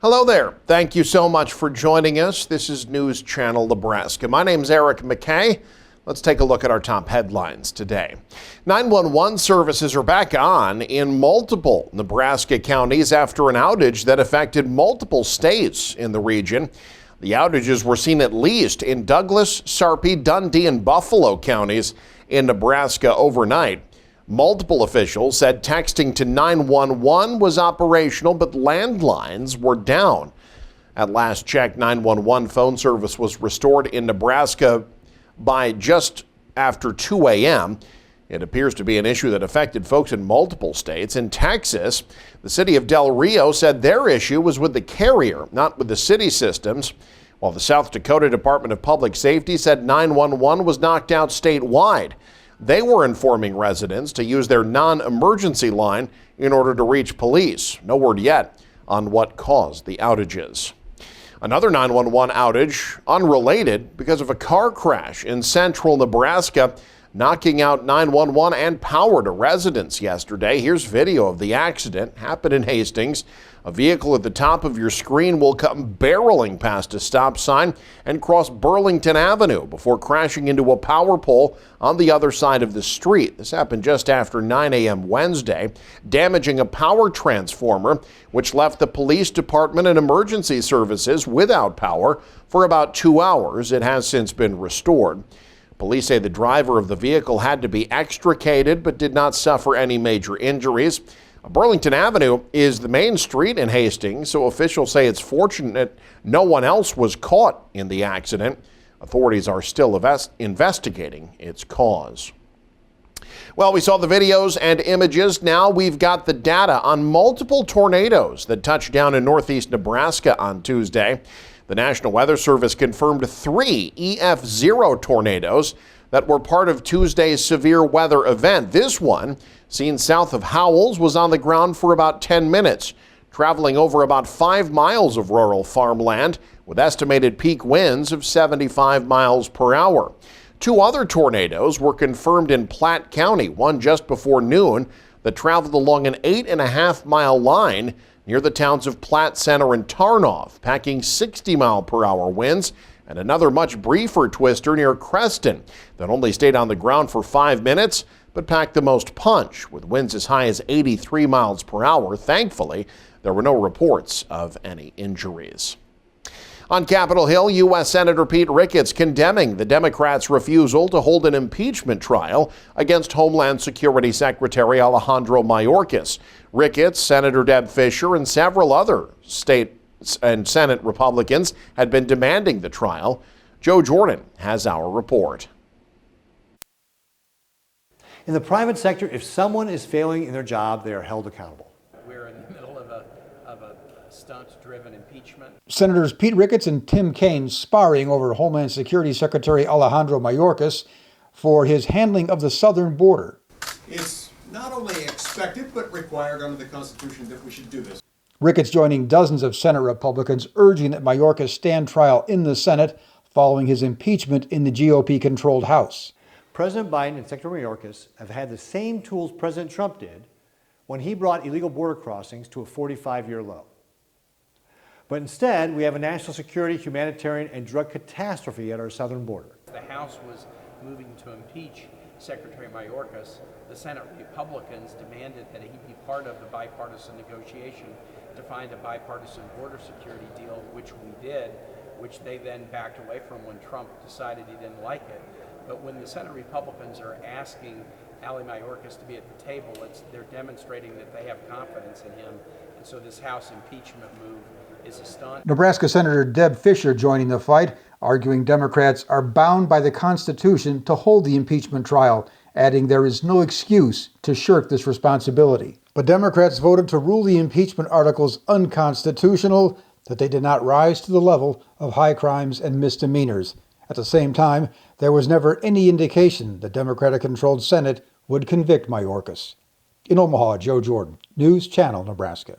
Hello there. Thank you so much for joining us. This is News Channel Nebraska. My name's Eric McKay. Let's take a look at our top headlines today. 911 services are back on in multiple Nebraska counties after an outage that affected multiple states in the region. The outages were seen at least in Douglas, Sarpy, Dundee, and Buffalo counties in Nebraska overnight. Multiple officials said texting to 911 was operational, but landlines were down. At last check, 911 phone service was restored in Nebraska by just after 2 a.m. It appears to be an issue that affected folks in multiple states. In Texas, the city of Del Rio said their issue was with the carrier, not with the city systems, while the South Dakota Department of Public Safety said 911 was knocked out statewide. They were informing residents to use their non-emergency line in order to reach police. No word yet on what caused the outages. Another 911 outage, unrelated, because of a car crash in central Nebraska, knocking out 911 and power to residents yesterday. Here's video of the accident. Happened in Hastings. A vehicle at the top of your screen will come barreling past a stop sign and cross Burlington Avenue before crashing into a power pole on the other side of the street. This happened just after 9 a.m. Wednesday, damaging a power transformer, which left the police department and emergency services without power for about 2 hours. It has since been restored. Police say the driver of the vehicle had to be extricated but did not suffer any major injuries. Burlington Avenue is the main street in Hastings, so officials say it's fortunate no one else was caught in the accident. Authorities are still investigating its cause. Well, we saw the videos and images. Now we've got the data on multiple tornadoes that touched down in northeast Nebraska on Tuesday. The National Weather Service confirmed 3 EF0 tornadoes that were part of Tuesday's severe weather event. This one, seen south of Howells, was on the ground for about 10 minutes, traveling over about 5 miles of rural farmland with estimated peak winds of 75 miles per hour. 2 other tornadoes were confirmed in Platte County, one just before noon that traveled along an 8.5-mile line near the towns of Platte Center and Tarnoff, packing 60-mile-per-hour winds, and another much briefer twister near Creston that only stayed on the ground for 5 minutes but packed the most punch with winds as high as 83 miles per hour. Thankfully, there were no reports of any injuries. On Capitol Hill, U.S. Senator Pete Ricketts condemning the Democrats' refusal to hold an impeachment trial against Homeland Security Secretary Alejandro Mayorkas. Ricketts, Senator Deb Fischer, and several other state and Senate Republicans had been demanding the trial. Joe Jordan has our report. In the private sector, if someone is failing in their job, they are held accountable. We're in the middle of a stunt-driven impeachment. Senators Pete Ricketts and Tim Kaine sparring over Homeland Security Secretary Alejandro Mayorkas for his handling of the southern border. It's not only expected but required under the Constitution that we should do this. Ricketts joining dozens of Senate Republicans urging that Mayorkas stand trial in the Senate following his impeachment in the GOP-controlled House. President Biden and Secretary Mayorkas have had the same tools President Trump did when he brought illegal border crossings to a 45-year low. But instead, we have a national security, humanitarian, and drug catastrophe at our southern border. The House was moving to impeach Secretary Mayorkas. The Senate Republicans demanded that he be part of the bipartisan negotiation to find a bipartisan border security deal, which we did, which they then backed away from when Trump decided he didn't like it. But when the Senate Republicans are asking Ali Mayorkas to be at the table, they're demonstrating that they have confidence in him. And so this House impeachment move is a stunt. Nebraska Senator Deb Fischer joining the fight, arguing Democrats are bound by the Constitution to hold the impeachment trial, adding there is no excuse to shirk this responsibility. But Democrats voted to rule the impeachment articles unconstitutional, that they did not rise to the level of high crimes and misdemeanors. At the same time, there was never any indication the Democratic-controlled Senate would convict Mayorkas. In Omaha, Joe Jordan, News Channel, Nebraska.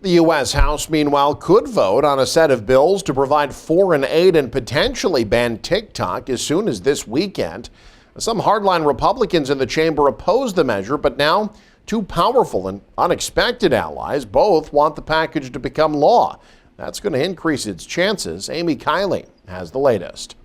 The U.S. House, meanwhile, could vote on a set of bills to provide foreign aid and potentially ban TikTok as soon as this weekend. Some hardline Republicans in the chamber oppose the measure, but now Two powerful and unexpected allies both want the package to become law. That's going to increase its chances. Amy Kiley has the latest.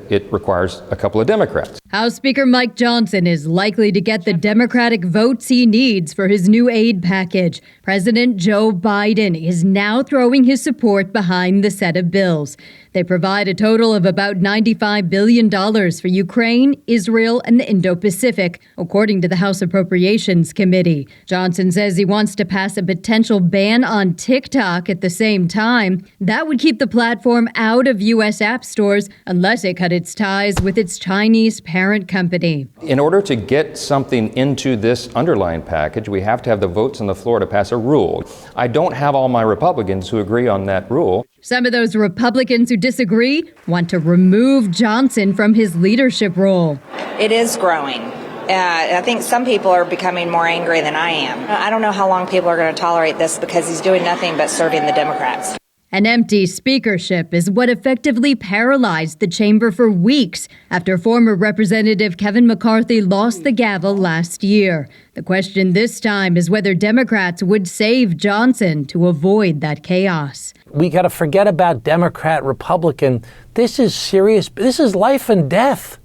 It requires a couple of Democrats. House Speaker Mike Johnson is likely to get the Democratic votes he needs for his new aid package. President Joe Biden is now throwing his support behind the set of bills. They provide a total of about $95 billion for Ukraine, Israel, and the Indo-Pacific, according to the House Appropriations Committee. Johnson says he wants to pass a potential ban on TikTok at the same time. That would keep the platform out of U.S. app stores unless it cut its ties with its Chinese parent company. In order to get something into this underlying package, we have to have the votes on the floor to pass a rule. I don't have all my Republicans who agree on that rule. Some of those Republicans who disagree want to remove Johnson from his leadership role. It is growing. I think some people are becoming more angry than I am. I don't know how long people are going to tolerate this because he's doing nothing but serving the Democrats. An empty speakership is what effectively paralyzed the chamber for weeks after former Representative Kevin McCarthy lost the gavel last year. The question this time is whether Democrats would save Johnson to avoid that chaos. We got to forget about Democrat, Republican. This is serious. This is life and death.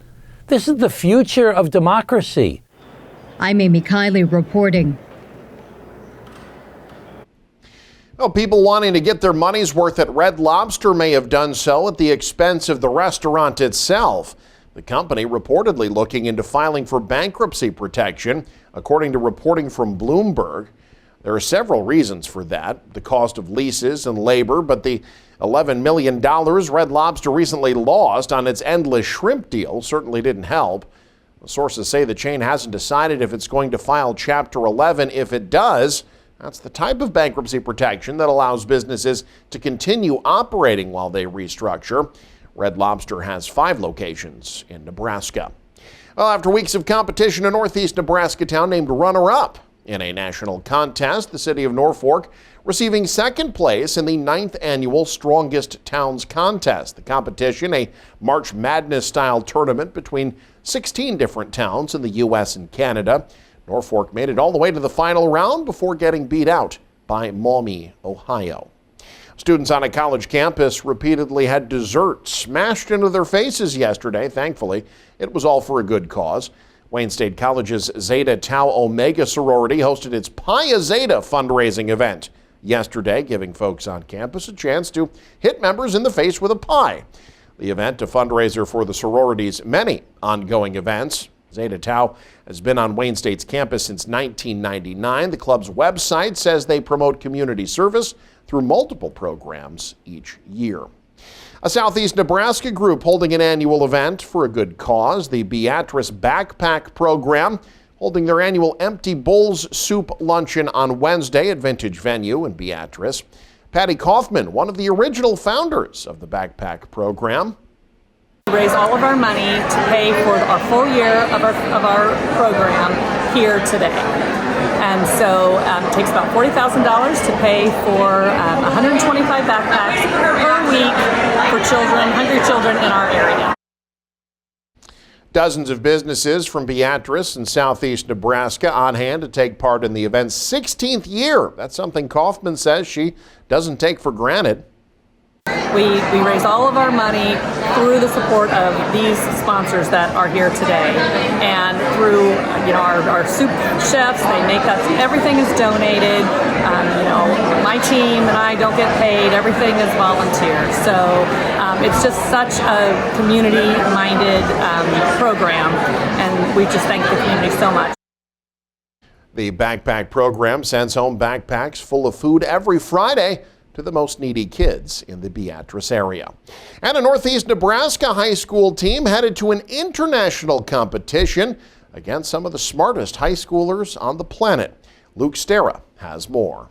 This is the future of democracy. I'm Amy Kiley reporting. Well, people wanting to get their money's worth at Red Lobster may have done so at the expense of the restaurant itself. The company reportedly looking into filing for bankruptcy protection, according to reporting from Bloomberg. There are several reasons for that, the cost of leases and labor, but the $11 million Red Lobster recently lost on its endless shrimp deal certainly didn't help. The sources say the chain hasn't decided if it's going to file Chapter 11. If it does, that's the type of bankruptcy protection that allows businesses to continue operating while they restructure. Red Lobster has 5 locations in Nebraska. Well, after weeks of competition, a northeast Nebraska town named runner-up in a national contest, the city of Norfolk receiving second place in the 9th annual Strongest Towns contest. The competition, a March Madness-style tournament between 16 different towns in the U.S. and Canada. Norfolk made it all the way to the final round before getting beat out by Maumee, Ohio. Students on a college campus repeatedly had dessert smashed into their faces yesterday. Thankfully, it was all for a good cause. Wayne State College's Zeta Tau Omega sorority hosted its Pi Zeta fundraising event yesterday, giving folks on campus a chance to hit members in the face with a pie. The event, a fundraiser for the sorority's many ongoing events. Zeta Tau has been on Wayne State's campus since 1999. The club's website says they promote community service through multiple programs each year. A Southeast Nebraska group holding an annual event for a good cause, the Beatrice Backpack Program, holding their annual Empty Bowls Soup Luncheon on Wednesday at Vintage Venue in Beatrice. Patty Kaufman, one of the original founders of the Backpack Program. We raise all of our money to pay for our full year of our program here today. And so it takes about $40,000 to pay for 125 backpacks per week for children, hungry children in our area. Dozens of businesses from Beatrice and Southeast Nebraska on hand to take part in the event's 16th year. That's something Kaufman says she doesn't take for granted. We raise all of our money through the support of these sponsors that are here today, and through our soup chefs. They make us, everything is donated. My team and I don't get paid. Everything is volunteer. So it's just such a community-minded program, and we just thank the community so much. The backpack program sends home backpacks full of food every Friday to the most needy kids in the Beatrice area. And a Northeast Nebraska high school team headed to an international competition against some of the smartest high schoolers on the planet. Luke Stera has more.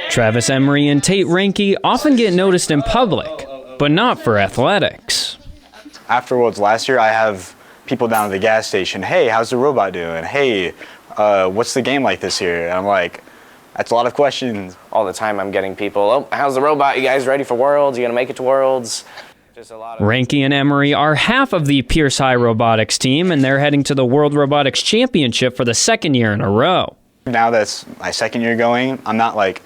Travis Emery and Tate Ranke often get noticed in public, but not for athletics. After Worlds last year, I have people down at the gas station. Hey, how's the robot doing? Hey, what's the game like this year? And I'm like, that's a lot of questions. All the time I'm getting people, oh, how's the robot? You guys ready for Worlds? You gonna make it to Worlds? Ranke and Emory are half of the Pierce High Robotics team, and they're heading to the World Robotics Championship for the second year in a row. Now that's my second year going, I'm not like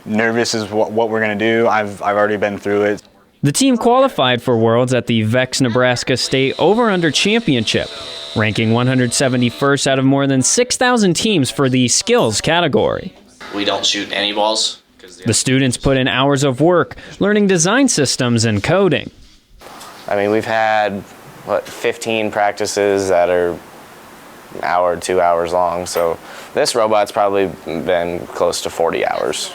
nervous as what we're gonna do. I've already been through it. The team qualified for Worlds at the VEX Nebraska State Over-Under Championship, ranking 171st out of more than 6,000 teams for the skills category. We don't shoot any balls. The students put in hours of work, learning design systems and coding. I mean, we've had, 15 practices that are an hour, 2 hours long, so this robot's probably been close to 40 hours.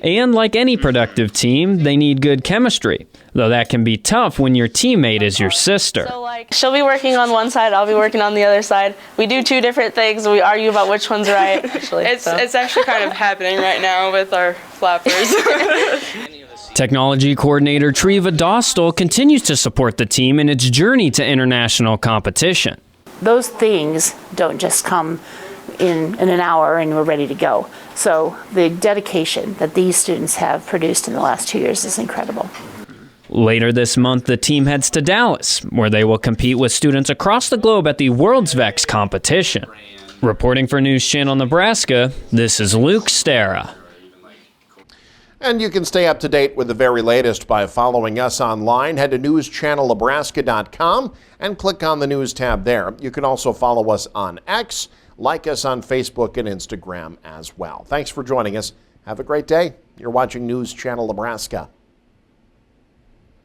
And like any productive team, they need good chemistry, though that can be tough when your teammate is your sister. So she'll be working on one side, I'll be working on the other side. We do two different things, we argue about which one's right. It's actually kind of happening right now with our flappers. Technology coordinator Treva Dostal continues to support the team in its journey to international competition. Those things don't just come in an hour and we're ready to go. So the dedication that these students have produced in the last 2 years is incredible. Later this month, the team heads to Dallas, where they will compete with students across the globe at the World's VEX competition. Reporting for News Channel Nebraska, this is Luke Stera. And you can stay up to date with the very latest by following us online. Head to newschannelnebraska.com and click on the News tab there. You can also follow us on X, like us on Facebook and Instagram as well. Thanks for joining us. Have a great day. You're watching News Channel Nebraska.